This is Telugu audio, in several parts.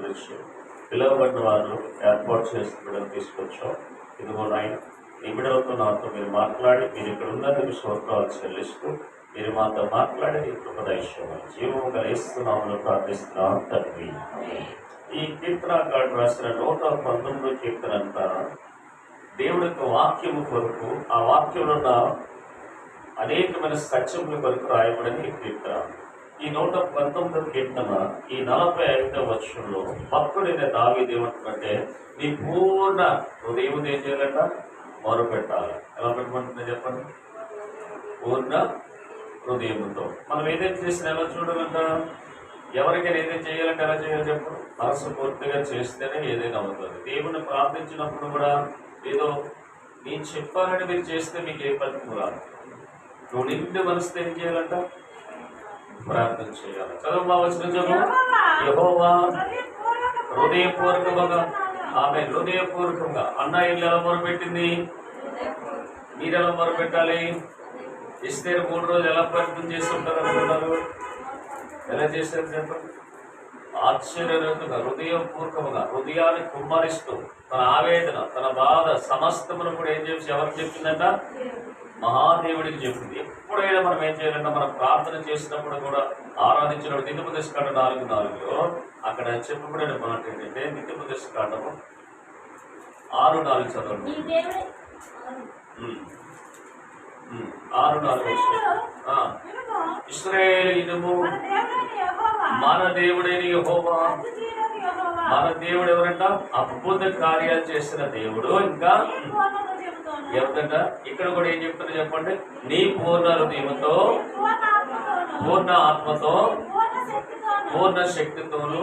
గురించి పిలువబడిన వారు ఏర్పాటు చేసిన బిడ్డలు తీసుకొచ్చాం. ఇదిగో నాయన ఈ బిడ్డలతో నాతో మీరు మాట్లాడి మీరు ఇక్కడ ఉన్నందుకు స్తోత్రాలు చెల్లిస్తూ మీరు మాతో మాట్లాడి కృపదైశ్యం జీవం కలిగిస్తున్నామని ప్రార్థిస్తున్నాం తండ్రి. ఈ కీర్తనకారుడు రాసిన 119 కీర్తన అంతా దేవుడి యొక్క వాక్యము కొరకు, ఆ వాక్యంలో ఉన్న అనేకమైన సత్యముల కొరకు రాయబడిన ఈ కీర్తన. ఈ 119 కీర్తన ఈ 45వ వచనంలో భక్తుడైన దావీదు ఏమంటున్నట్టే నీ పూర్ణ హృదయం ఏం చేయాలంట, మొరపెట్టాలి. ఎలా పెట్టమంటుందో చెప్పండి. పూర్ణ హృదయంతో. మనం ఏదైతే చేసినా ఎలా చూడాలంట, ఎవరికైనా ఏదైనా చేయాలంటే ఎలా చేయాలి చెప్పు. మనసు పూర్తిగా చేస్తేనే ఏదైనా అవుతుంది. దేవుణ్ణి ప్రార్థించినప్పుడు కూడా ఏదో నేను చెప్పాలని మీరు చేస్తే మీకు ఏ ఫలితం రాదు. నువ్వు నిండు మనసుతో ఏం చేయాలంట, ప్రార్థన చేయాలి. చదువు వచ్చిన చదువు. యెహోవా హృదయపూర్వకంగా, ఆమె హృదయపూర్వకంగా. అన్న ఇల్లు ఎలా మొరపెట్టింది, మీరు ఎలా మొరపెట్టాలి? ఎస్తేరు 3 రోజులు ఎలా ప్రార్థన చేస్తుంటారు అనుకున్నారు? ఎలా చేశారు చెప్పండి. ఆశ్చర్యకరంగా హృదయపూర్వకంగా, హృదయాన్ని కుమ్మరిస్తూ తన ఆవేదన, తన బాధ సమస్తమును కూడా ఏం చేసి ఎవరికి చెప్పిందంట, మహాదేవుడికి చెప్పింది. ఎప్పుడైనా మనం ఏం చేయాలంటే, మనం ప్రార్థన చేసినప్పుడు కూడా ఆరాధించినప్పుడు ద్వితీయోపదేశకాండం 4:4 అక్కడ చెప్పబడిన మాట ఏంటంటే, ద్వితీయోపదేశకాండము 6:4 చదవండి. 6:4 ఇశ్రాయేలు ఇనుము, మన దేవుడైన యెహోవా. మన దేవుడు ఎవరంట, అద్భుత కార్యాలు చేసిన దేవుడు. ఇంకా ఎవరంట, ఇక్కడ కూడా ఏం చెప్తారో చెప్పండి. నీ పూర్ణ హృదయంతో, పూర్ణ ఆత్మతో, పూర్ణ శక్తితోను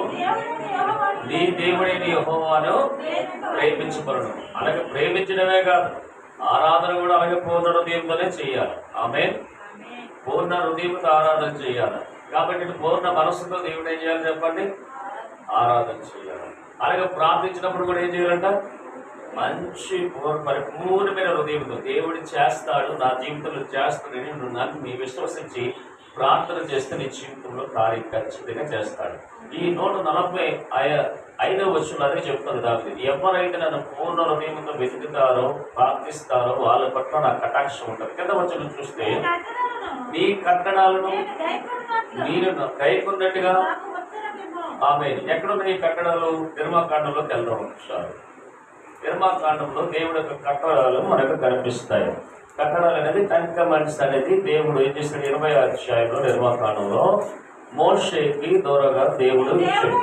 నీ దేవుడైన యెహోవాను ప్రేమించబడను. అలాగే ప్రేమించడమే కాదు, ఆరాధన కూడా అలాగే పూర్ణ హృదయంతోనే చేయాలి. ఆమేన్. పూర్ణ హృదయంతో ఆరాధన చేయాలి. కాబట్టి పూర్ణ మనస్సుతో దేవుడు ఏం చేయాలి చెప్పండి, ఆరాధన చేయాలి. అలాగే ప్రార్థించినప్పుడు కూడా ఏం చేయాలంట, మంచి పరిపూర్ణమైన హృదయంతో దేవుడు చేస్తాడు, నా జీవితంలో చేస్తాడని నువ్వు నన్ను విశ్వసించి ప్రార్థన చేస్తే నీ జీవితంలో కార్యం ఖచ్చితంగా చేస్తాడు. ఈ 145వ వచనం అదే చెప్తుంది దావీదు. ఎవరైతే నన్ను పూర్ణ హృదయంతో వెతుకుతారో, ప్రార్థిస్తారో వాళ్ళ పట్ల నా కటాక్షం ఉంటుంది. కింద వచనం చూస్తే నీ కట్టడాలను మీరు కైకున్నట్టుగా. ఆమె ఎక్కడున్న ఈ కట్టడాలు? నిర్మాకాండంలోకి వెళ్దాం ఒకసారి. నిర్మాకాండంలో దేవుడి యొక్క కట్టడాలు మనకు కనిపిస్తాయి. కట్టడాలు అనేది 10 కమాండ్స్ అనేది దేవుడు ఏం చేసిన 20వ అధ్యాయంలో నిర్మాకాండంలో మోషేకి దూరగా దేవుడు ఇచ్చాడు.